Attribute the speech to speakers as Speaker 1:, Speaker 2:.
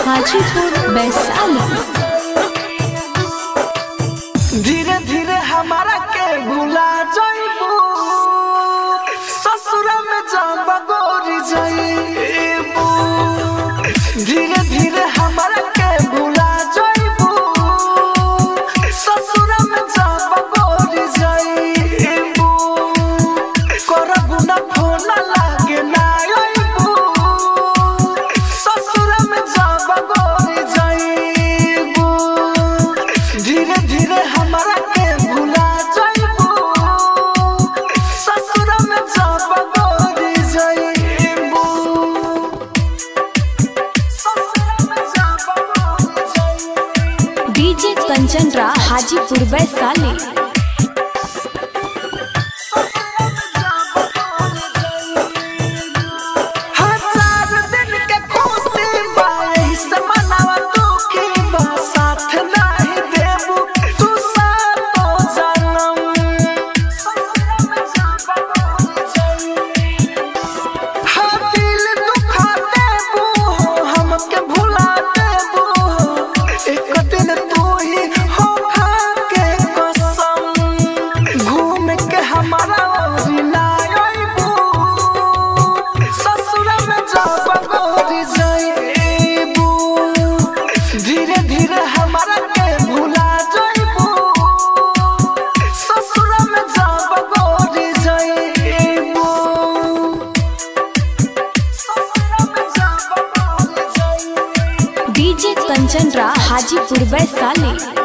Speaker 1: हाजीपुर वैशाली।
Speaker 2: धीरे धीरे हमारा के भुला जाइबू, ससुर में जब गोरी जाइबू। धीरे धीरे हमारा के भुला जाइबू, ससुर में जब गोरी जाइबू। करबू ना फोन लागे ना आइबू, ससुर में जब गोरी जाइबू। धीरे धीरे हमारा के भुला जाइबू, ससुर में जब गोरी जाइबू।
Speaker 1: डीजे कंचन राज हाजीपुर वैशाली। धीरे धीरे हमारा के भुला जाइबू, ससुर में जब गोरी जाइबू। डीजे कंचन राज हाजीपुर वैशाली।